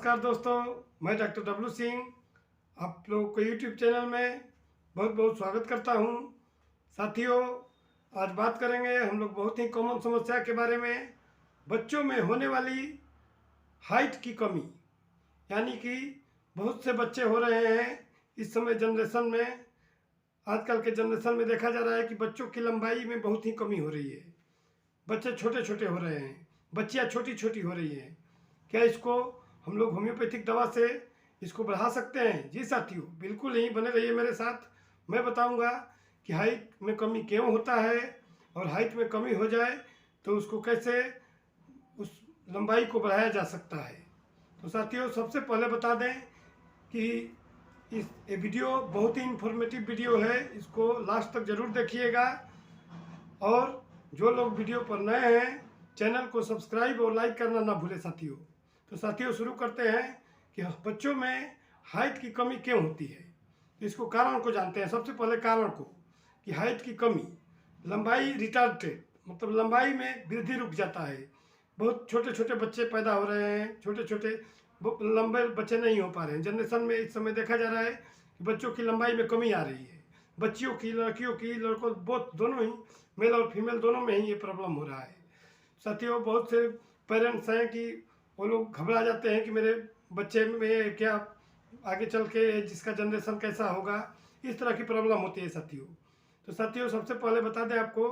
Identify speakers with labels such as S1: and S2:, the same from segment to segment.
S1: नमस्कार दोस्तों, मैं डॉक्टर डब्लू सिंह आप लोगों को यूट्यूब चैनल में बहुत बहुत स्वागत करता हूं। साथियों, आज बात करेंगे हम लोग बहुत ही कॉमन समस्या के बारे में, बच्चों में होने वाली हाइट की कमी। यानी कि बहुत से बच्चे हो रहे हैं इस समय जनरेशन में, आजकल के जनरेशन में देखा जा रहा है कि बच्चों की लंबाई में बहुत ही कमी हो रही है। बच्चे छोटे छोटे हो रहे हैं, बच्चियाँ छोटी छोटी हो रही हैं। क्या इसको हम लोग होम्योपैथिक दवा से इसको बढ़ा सकते हैं? जी साथियों, बिल्कुल नहीं, बने रहिए मेरे साथ। मैं बताऊंगा कि हाइट में कमी क्यों होता है और हाइट में कमी हो जाए तो उसको कैसे उस लंबाई को बढ़ाया जा सकता है। तो साथियों, सबसे पहले बता दें कि ये वीडियो बहुत ही इंफॉर्मेटिव वीडियो है, इसको लास्ट तक ज़रूर देखिएगा। और जो लोग वीडियो पर नए हैं, चैनल को सब्सक्राइब और लाइक करना ना भूलें साथियों। तो साथियों, शुरू करते हैं कि बच्चों में हाइट की कमी क्यों होती है। तो इसको कारण को जानते हैं। सबसे पहले कारण को कि हाइट की कमी, लंबाई रिटार्डेड, मतलब लंबाई में वृद्धि रुक जाता है। बहुत छोटे छोटे बच्चे पैदा हो रहे हैं, छोटे छोटे लंबे बच्चे नहीं हो पा रहे हैं। जनरेशन में इस समय देखा जा रहा है कि बच्चों की लंबाई में कमी आ रही है। बच्चियों की, लड़कियों की, लड़कों, बहुत दोनों ही, मेल और फीमेल दोनों में ही ये प्रॉब्लम हो रहा है। साथियों, बहुत से पेरेंट्स हैं कि वो लोग घबरा जाते हैं कि मेरे बच्चे में क्या आगे चल के जिसका जनरेशन कैसा होगा, इस तरह की प्रॉब्लम होती है साथियों। तो साथियों, सबसे पहले बता दें आपको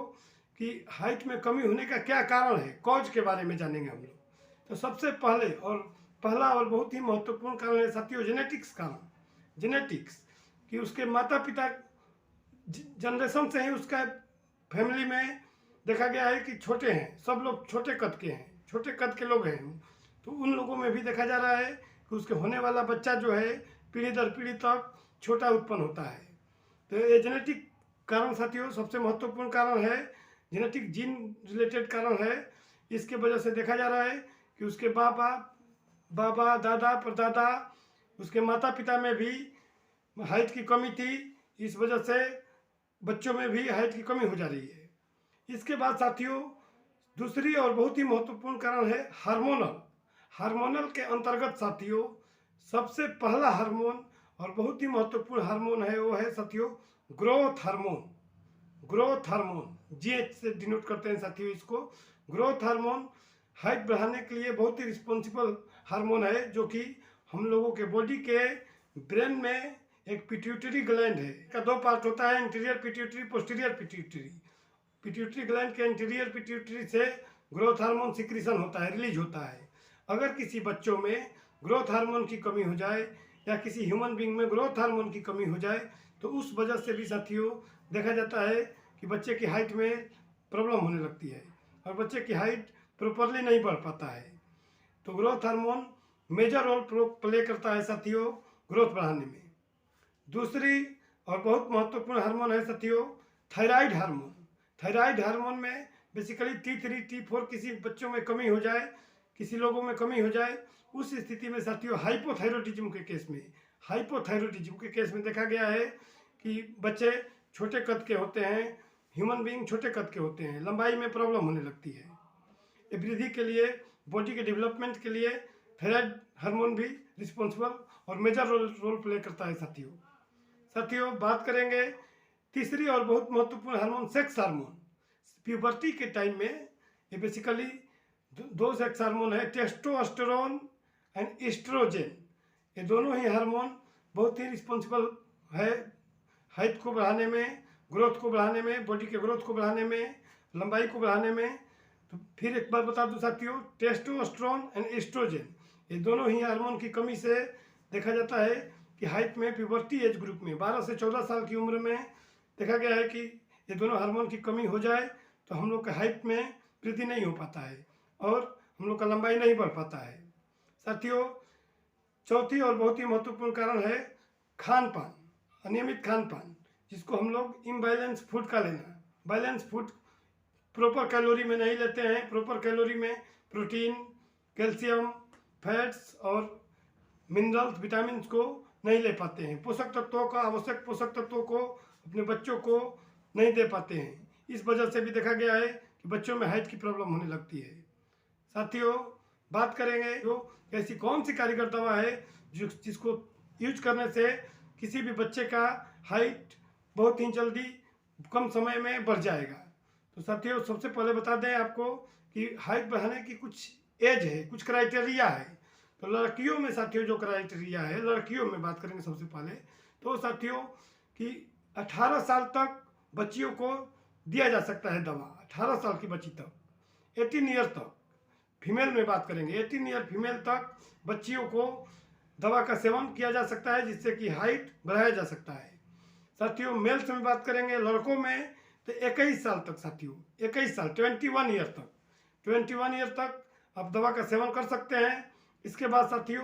S1: कि हाइट में कमी होने का क्या कारण है, कॉज के बारे में जानेंगे हम लोग। तो सबसे पहला और बहुत ही महत्वपूर्ण कारण है साथियों जेनेटिक्स कारण। जेनेटिक्स कि उसके माता पिता जनरेशन से ही उसका फैमिली में देखा गया है कि छोटे हैं, सब लोग छोटे कद के हैं, छोटे कद के लोग हैं। तो उन लोगों में भी देखा जा रहा है कि उसके होने वाला बच्चा जो है पीढ़ी दर पीढ़ी तक छोटा उत्पन्न होता है। तो ये जेनेटिक कारण साथियों सबसे महत्वपूर्ण कारण है, जेनेटिक जीन रिलेटेड कारण है। इसके वजह से देखा जा रहा है कि उसके बाबा दादा परदादा, उसके माता पिता में भी हाइट की कमी थी। इस वजह से बच्चों में भी हाइट की कमी हो जा रही है। इसके बाद साथियों, दूसरी और बहुत ही महत्वपूर्ण कारण है हार्मोनल। हार्मोनल के अंतर्गत साथियों सबसे पहला हार्मोन और बहुत ही महत्वपूर्ण हार्मोन है, वो है साथियों growth hormone. Growth hormone GH से डिनोट करते हैं साथियों इसको। ग्रोथ हार्मोन हाइट बढ़ाने के लिए बहुत ही रिस्पॉन्सिबल हार्मोन है, जो कि हम लोगों के बॉडी के ब्रेन में एक पिट्यूटरी ग्लैंड है। का दो पार्ट होता है, interior pituitary, posterior pituitary. Pituitary gland के इंटीरियर पिट्यूटरी से ग्रोथ हार्मोन सिक्रीशन होता है, रिलीज होता है। अगर किसी बच्चों में ग्रोथ हार्मोन की कमी हो जाए या किसी ह्यूमन बींग में ग्रोथ हार्मोन की कमी हो जाए तो उस वजह से भी साथियों देखा जाता है कि बच्चे की हाइट में प्रॉब्लम होने लगती है और बच्चे की हाइट प्रॉपरली नहीं बढ़ पाता है। तो growth hormone major role play करता है साथियों ग्रोथ बढ़ाने में। दूसरी और बहुत महत्वपूर्ण हार्मोन है साथियों थायराइड हार्मोन। थायराइड हार्मोन में बेसिकली T3 T4 किसी बच्चों में कमी हो जाए, किसी लोगों में कमी हो जाए, उस स्थिति में साथियों हाइपोथायरोडिज्म के केस में देखा गया है कि बच्चे छोटे कद के होते हैं, ह्यूमन बीइंग छोटे कद के होते हैं, लंबाई में प्रॉब्लम होने लगती है। वृद्धि के लिए, बॉडी के डेवलपमेंट के लिए थायराइड हार्मोन भी रिस्पॉन्सिबल और मेजर रोल प्ले करता है साथियों। साथियों, बात करेंगे तीसरी और बहुत महत्वपूर्ण हार्मोन सेक्स हार्मोन। प्यूबर्टी के टाइम में ये बेसिकली दो सेक्स हार्मोन है, टेस्टोस्टेरोन एंड एस्ट्रोजन। ये दोनों ही हार्मोन बहुत ही रिस्पॉन्सिबल है हाइट को बढ़ाने में, ग्रोथ को बढ़ाने में, बॉडी के ग्रोथ को बढ़ाने में, लंबाई को बढ़ाने में। तो फिर एक बार बता दूं साथियों, टेस्टोस्टेरोन एंड एस्ट्रोजन ये दोनों ही हार्मोन की कमी से देखा जाता है कि हाइट में प्यूबर्टी एज ग्रुप में 12 से 14 साल की उम्र में देखा गया है कि ये दोनों हार्मोन की कमी हो जाए तो हम लोग का हाइट में वृद्धि नहीं हो पाता है और हम लोग का लंबाई नहीं बढ़ पाता है। साथियों, चौथी और बहुत ही महत्वपूर्ण कारण है खान पान, अनियमित खान पान, जिसको हम लोग इम्बैलेंस फूड का लेना। बैलेंस फूड प्रॉपर कैलोरी में नहीं लेते हैं, प्रॉपर कैलोरी में प्रोटीन, कैल्शियम, फैट्स और मिनरल्स, विटामिन को नहीं ले पाते हैं। पोषक तत्वों का, आवश्यक पोषक तत्वों को अपने बच्चों को नहीं दे पाते हैं। इस वजह से भी देखा गया है कि बच्चों में हाइट की प्रॉब्लम होने लगती है। साथियों, बात करेंगे जो ऐसी कौन सी कारगर दवा है जिसको यूज करने से किसी भी बच्चे का हाइट बहुत ही जल्दी कम समय में बढ़ जाएगा। तो साथियों सबसे पहले बता दें आपको कि हाइट बढ़ाने की कुछ एज है, कुछ क्राइटेरिया है। तो लड़कियों में साथियों जो क्राइटेरिया है, लड़कियों में बात करेंगे सबसे पहले। तो साथियों कि 18 साल तक बच्चियों को दिया जा सकता है दवा, 18 साल की बच्ची तक, 18 ईयर तक। फीमेल में बात करेंगे 18 ईयर फीमेल तक बच्चियों को दवा का सेवन किया जा सकता है, जिससे कि हाइट बढ़ाया जा सकता है। साथियों मेल्स में बात करेंगे, लड़कों में तो 21 साल तक साथियों, 21 साल 21 ईयर तक, 21 ईयर तक आप दवा का सेवन कर सकते हैं। इसके बाद साथियों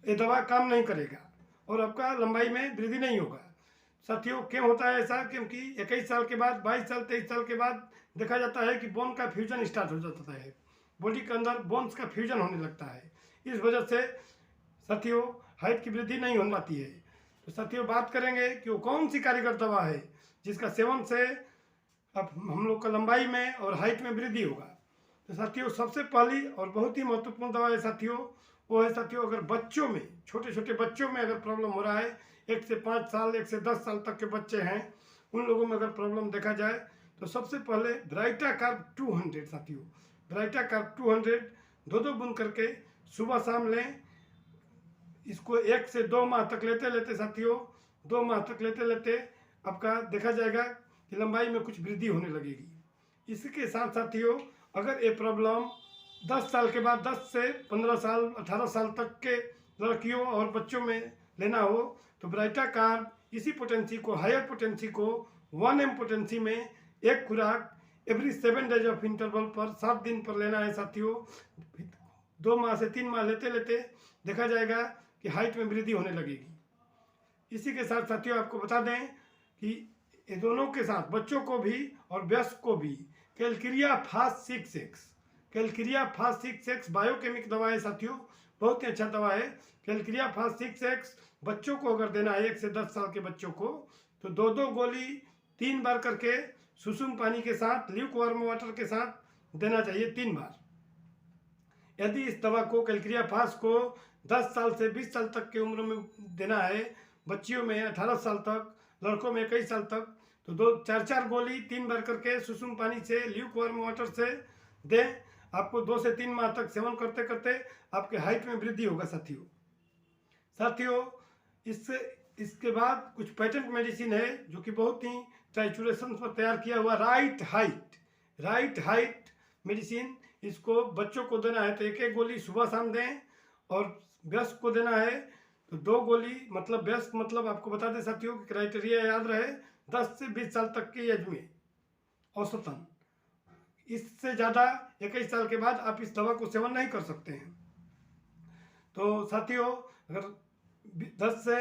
S1: ये दवा काम नहीं करेगा और आपका लंबाई में वृद्धि नहीं होगा। साथियों क्यों होता है ऐसा? क्योंकि 21 साल के बाद, 22 साल 23 साल के बाद देखा जाता है कि बोन का फ्यूजन स्टार्ट हो जाता है, बॉडी के अंदर बोन्स का फ्यूजन होने लगता है। इस वजह से साथियों हाइट की वृद्धि नहीं हो पाती है। तो साथियों बात करेंगे कि वो कौन सी कारगर दवा है जिसका सेवन से अब हम लोग का लंबाई में और हाइट में वृद्धि होगा। तो साथियों सबसे पहली और बहुत ही महत्वपूर्ण दवा है साथियों, वो है साथियों अगर बच्चों में, छोटे छोटे बच्चों में अगर प्रॉब्लम हो रहा है, 1 से 5 साल 1 से 10 साल तक के बच्चे हैं, उन लोगों में अगर प्रॉब्लम देखा जाए तो सबसे पहले ब्राइटाकार्ब 200 साथियों, ब्राइटाकार्ब 200 2 बूंद करके सुबह शाम लें। इसको 1 से 2 माह तक लेते साथियों, 2 माह तक लेते आपका देखा जाएगा कि लंबाई में कुछ वृद्धि होने लगेगी। इसके साथ साथियों अगर ये प्रॉब्लम 10 साल के बाद, 10 से 15 साल 18 साल तक के लड़कियों और बच्चों में लेना हो तो ब्राइटाकार्ब इसी पोटेंसी को, हायर पोटेंसी को 1 mg पोटेंसी में एक खुराक एवरी 7 डेज ऑफ इंटरवल पर 7 दिन पर लेना है साथियों। 2 माह से 3 माह लेते देखा जाएगा कि हाइट में वृद्धि होने लगेगी। इसी के साथ साथियों आपको बता दें कि ये दोनों के साथ बच्चों को भी और वयस्क को भी calcarea phos 6X, calcarea phos 6X biochemic दवा है साथियों, बहुत ही अच्छा दवा है। कैलक्रिया फास्ट 6X बच्चों को अगर देना है 1 से 10 साल के बच्चों को तो 2 गोली 3 बार करके सुसुम पानी के साथ, ल्यूक वार्म वाटर के साथ देना चाहिए 3 बार। यदि इस दवा को, कैलक्रिया फास्ट को 10 साल से 20 साल तक की उम्र में देना है, बच्चियों में 18 साल तक, लड़कों में 21 साल तक, तो 4 गोली 3 बार करके सुसुम पानी से, ल्यूक वार्म वाटर से दें। आपको 2 से 3 माह तक सेवन करते करते आपके हाइट में वृद्धि होगा साथियों। इसके बाद कुछ पेटेंट मेडिसिन है जो कि बहुत ही ट्राइचुरेशन पर तैयार किया हुआ राइट हाइट मेडिसिन। इसको बच्चों को देना है तो 1 गोली सुबह शाम दें, और वयस्क को देना है तो 2 गोली, मतलब वयस्क मतलब आपको बता दें साथियों कि क्राइटेरिया याद रहे 10 से 20 साल तक की एज में औसतन। इससे ज़्यादा 21 साल के बाद आप इस दवा को सेवन नहीं कर सकते हैं। तो साथियों अगर 10 से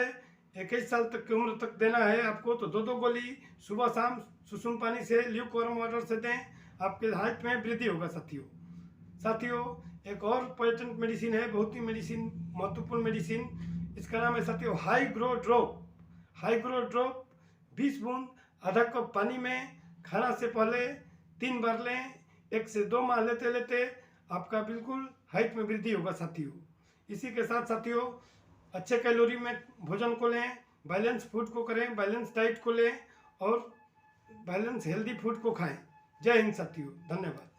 S1: 21 साल तक की उम्र तक देना है आपको तो 2 गोली सुबह शाम सुसुम पानी से, ल्यूक वार्म वाटर से दें, आपके हाइट में वृद्धि होगा साथियों एक और पेटेंट मेडिसिन है, बहुत ही महत्वपूर्ण मेडिसिन। इसका नाम है साथियों हाई ग्रो ड्रॉप 20 बूंद आधा कप पानी में खाना से पहले 3 बार लें। 1 से 2 माह लेते आपका बिल्कुल हाइट में वृद्धि होगा साथियों। इसी के साथ साथियों अच्छे कैलोरी में भोजन को लें, बैलेंस फूड को करें, बैलेंस डाइट को लें और बैलेंस हेल्दी फूड को खाएं। जय हिंद साथियों, धन्यवाद।